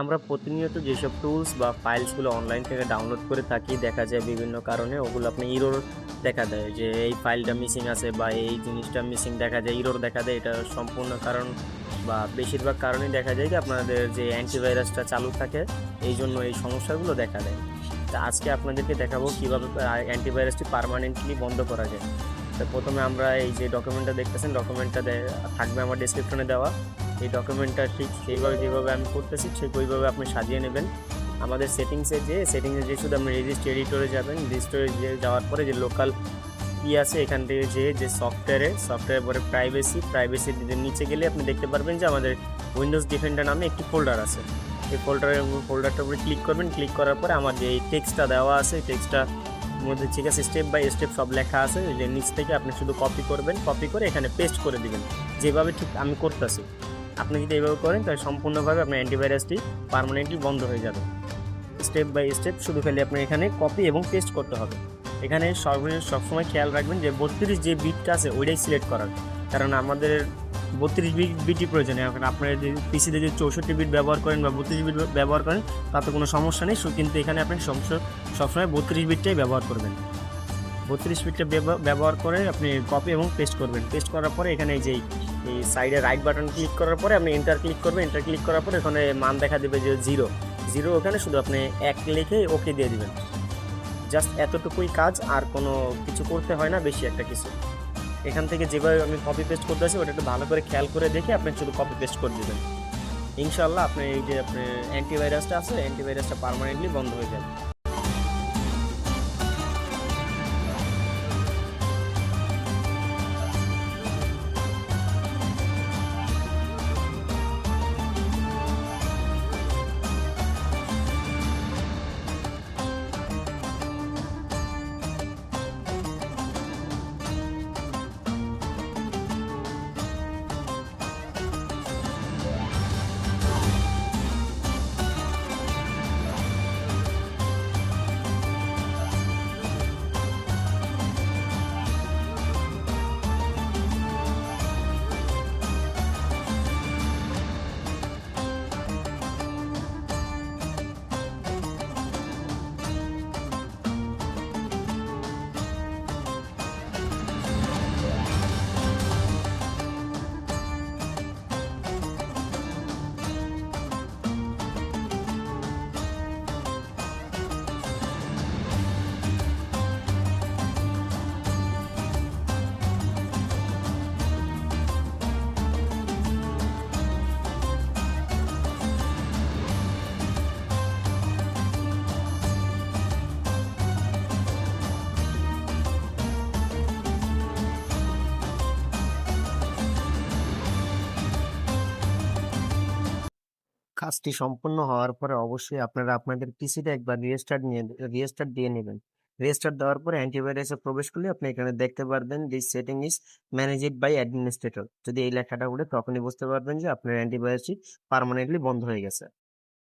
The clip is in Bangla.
আমরা প্রতিনিয়ত যেসব টুলস বা ফাইলসগুলো অনলাইন থেকে ডাউনলোড করে থাকি, দেখা যায় বিভিন্ন কারণে ওগুলো আপনি ইরর দেখা দেয় যে এই ফাইলটা মিসিং আছে বা এই জিনিসটা মিসিং দেখা যায়, ইরর দেখা দেয়। এটা সম্পূর্ণ কারণ বা বেশিরভাগ কারণেই দেখা যায় যে আপনাদের যে অ্যান্টিভাইরাসটা চালু থাকে, এই জন্য এই সমস্যাগুলো দেখা দেয়। তা আজকে আপনাদেরকে দেখাবো কীভাবে অ্যান্টিভাইরাসটি পার্মানেন্টলি বন্ধ করা যায়। তো প্রথমে আমরা এই যে ডকুমেন্টটা দেখতেছেন, ডকুমেন্টটা থাকবে আমার ডেসক্রিপশনে দেওয়া। এই ডকুমেন্টটা ঠিক সেইভাবে যেভাবে আমি করতেছি ঠিক ওইভাবে আপনি সাজিয়ে নেবেন। আমাদের সেটিংসে শুধু আপনি রেজিস্ট্রি এডিটরে যাবেন। রেজিস্ট্রি যাওয়ার পরে যে লোকাল আছে, এখান থেকে যে সফটওয়্যার পরে প্রাইভেসির নিচে গেলে আপনি দেখতে পারবেন যে আমাদের উইন্ডোজ ডিফেন্ডার নামে একটি ফোল্ডার আছে। এই ফোল্ডারটার উপরে ক্লিক করবেন। ক্লিক করার পরে আমার যে এই টেক্সটটা দেওয়া আছে, এই টেক্সটটার মধ্যে ঠিক আছে স্টেপ বাই স্টেপ সব লেখা আছে। যে নিচ থেকে আপনি শুধু কপি করবেন, কপি করে এখানে পেস্ট করে দিবেন, যেভাবে ঠিক আমি করতেছি। আপনি যদি এইভাবে করেন তাহলে সম্পূর্ণভাবে আপনার অ্যান্টিভাইরাসটি পার্মানেন্টলি বন্ধ হয়ে যাবে। স্টেপ বাই স্টেপ শুধু খালি আপনার এখানে কপি এবং পেস্ট করতে হবে। এখানে সবসময় খেয়াল রাখবেন যে 32 যে বিটটা আছে ওইটাই সিলেক্ট করার, কারণ আমাদের 32 বিটই প্রয়োজন। এখন আপনার যে পিসিতে যদি 64 বিট ব্যবহার করেন বা 32 বিট ব্যবহার করেন তাতে কোনো সমস্যা নেই, কিন্তু এখানে আপনি সবসময় 32 বিটটাই ব্যবহার করবেন। 32 বিটটা ব্যবহার করে আপনি কপি এবং পেস্ট করবেন। পেস্ট করার পরে এখানে এই সাইডে রাইট বাটন ক্লিক করার পরে আপনি এন্টার ক্লিক করবেন। এন্টার ক্লিক করার পরে এখানে মান দেখা দেবে যে 0, ওখানে শুধু আপনি 1 লিখে ওকে দিয়ে দিবেন। জাস্ট এতটুকুই কাজ, আর কোনো কিছু করতে হয় না বেশি একটা কিছু। এখান থেকে যেভাবে আমি কপি পেস্ট করতেছি ওটা একটু ভালো করে খেয়াল করে দেখে আপনি শুধু কপি পেস্ট করে দিবেন। ইনশাআল্লাহ আপনার এই যে আপনার অ্যান্টিভাইরাসটা আছে, অ্যান্টিভাইরাসটা পার্মানেন্টলি বন্ধ হয়ে যাবে। কাজটি সম্পূর্ণ হওয়ার পরে অবশ্যই আপনারা আপনাদের পিসিটা একবার রিস্টার্ট দিয়ে নেবেন। রিস্টার্ট দেওয়ার পরে অ্যান্টিভাইরাসে প্রবেশ করলে আপনি এখানে দেখতে পারবেন this setting is managed by administrator. যদি এই লেখাটা উঠে তখনই বুঝতে পারবেন যে আপনার অ্যান্টিভাইরাসটি পার্মানেন্টলি বন্ধ হয়ে গেছে।